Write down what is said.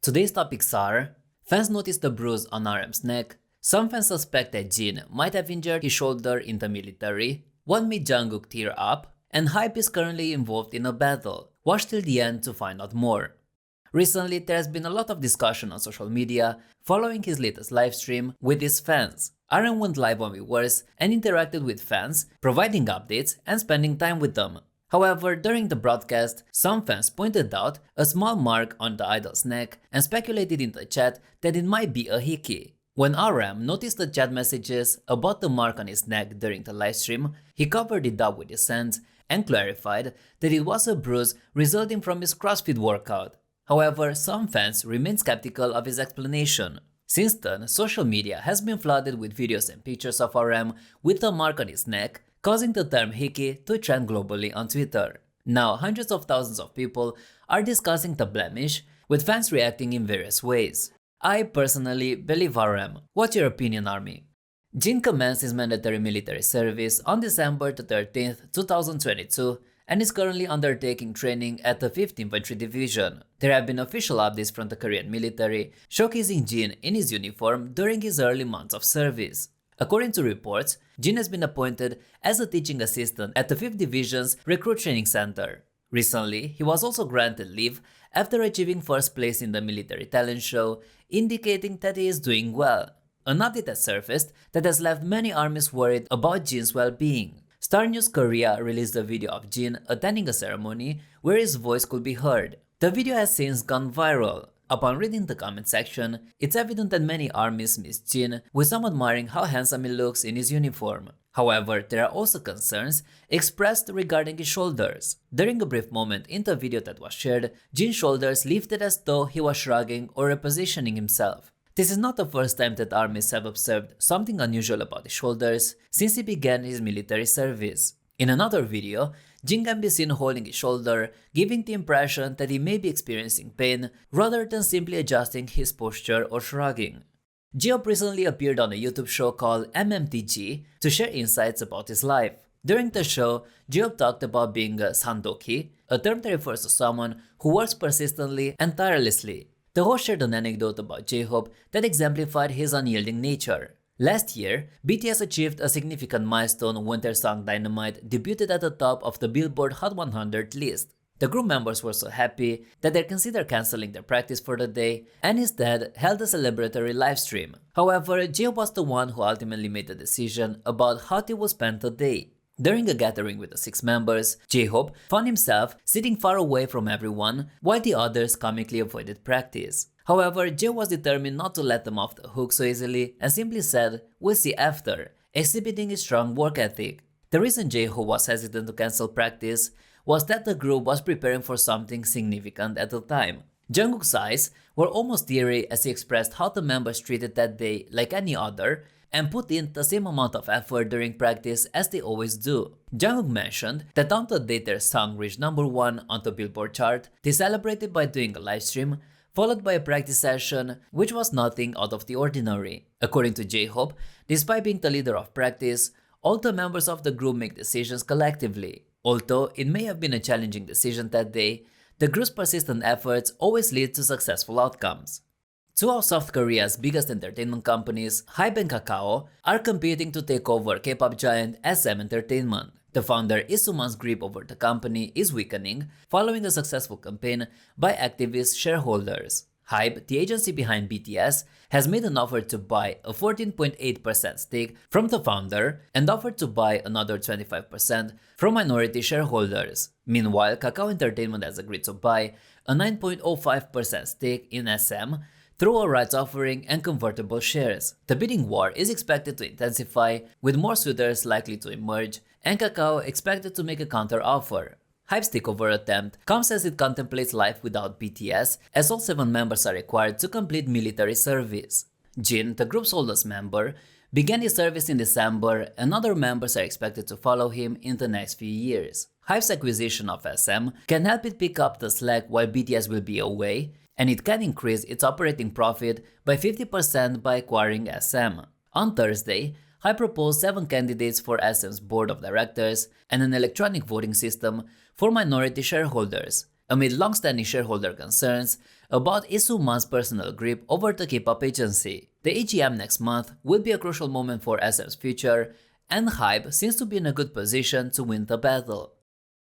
Today's topics are: fans noticed the bruise on RM's neck, some fans suspect that Jin might have injured his shoulder in the military, what made Jungkook tear up, and Hybe is currently involved in a battle. Watch till the end to find out more. Recently, there has been a lot of discussion on social media following his latest livestream with his fans. RM went live on viewers and interacted with fans, providing updates and spending time with them. However, during the broadcast, some fans pointed out a small mark on the idol's neck and speculated in the chat that it might be a hickey. When RM noticed the chat messages about the mark on his neck during the livestream, he covered it up with his hands and clarified that it was a bruise resulting from his CrossFit workout. However, some fans remain skeptical of his explanation. Since then, social media has been flooded with videos and pictures of RM with a mark on his neck, causing the term hickey to trend globally on Twitter. Now, hundreds of thousands of people are discussing the blemish, with fans reacting in various ways. I personally believe RM. What's your opinion, Army? Jin commenced his mandatory military service on December 13, 2022, and is currently undertaking training at the 5th Infantry Division. There have been official updates from the Korean military showcasing Jin in his uniform during his early months of service. According to reports, Jin has been appointed as a teaching assistant at the 5th Division's Recruit Training Center. Recently, he was also granted leave after achieving first place in the military talent show, indicating that he is doing well. An update has surfaced that has left many armies worried about Jin's well-being. Star News Korea released a video of Jin attending a ceremony where his voice could be heard. The video has since gone viral. Upon reading the comment section, it's evident that many armies miss Jin, with some admiring how handsome he looks in his uniform. However, there are also concerns expressed regarding his shoulders. During a brief moment in the video that was shared, Jin's shoulders lifted as though he was shrugging or repositioning himself. This is not the first time that armies have observed something unusual about his shoulders since he began his military service. In another video, Jin can be seen holding his shoulder, giving the impression that he may be experiencing pain rather than simply adjusting his posture or shrugging. J-Hope recently appeared on a YouTube show called MMTG to share insights about his life. During the show, J-Hope talked about being a sandoki, a term that refers to someone who works persistently and tirelessly. The host shared an anecdote about J-Hope that exemplified his unyielding nature. Last year, BTS achieved a significant milestone when their song Dynamite debuted at the top of the Billboard Hot 100 list. The group members were so happy that they considered cancelling their practice for the day and instead held a celebratory livestream. However, J-Hope was the one who ultimately made the decision about how they would spend the day. During a gathering with the 6 members, J-Hope found himself sitting far away from everyone while the others comically avoided practice. However, Jay was determined not to let them off the hook so easily and simply said, "We'll see after," exhibiting his strong work ethic. The reason J-Hope was hesitant to cancel practice was that the group was preparing for something significant at the time. Jungkook's eyes were almost teary as he expressed how the members treated that day like any other and put in the same amount of effort during practice as they always do. Jungkook mentioned that on the day their song reached #1 on the Billboard chart, they celebrated by doing a livestream followed by a practice session, which was nothing out of the ordinary. According to J-Hope, despite being the leader of practice, all the members of the group make decisions collectively. Although it may have been a challenging decision that day, the group's persistent efforts always lead to successful outcomes. Two of South Korea's biggest entertainment companies, Hybe and Kakao, are competing to take over K-pop giant SM Entertainment. The founder Lee Soo-man's grip over the company is weakening following a successful campaign by activist shareholders. Hybe, the agency behind BTS, has made an offer to buy a 14.8% stake from the founder and offered to buy another 25% from minority shareholders. Meanwhile, Kakao Entertainment has agreed to buy a 9.05% stake in SM through a rights offering and convertible shares. The bidding war is expected to intensify, with more suitors likely to emerge, and Kakao expected to make a counter-offer. Hybe's takeover attempt comes as it contemplates life without BTS, as all 7 members are required to complete military service. Jin, the group's oldest member, began his service in December, and other members are expected to follow him in the next few years. Hybe's acquisition of SM can help it pick up the slack while BTS will be away, and it can increase its operating profit by 50% by acquiring SM. On Thursday, Hybe proposed 7 candidates for SM's board of directors and an electronic voting system for minority shareholders. Amid long-standing shareholder concerns About Isuman's personal grip over the K-pop agency. The AGM next month will be a crucial moment for SM's future, and Hybe seems to be in a good position to win the battle.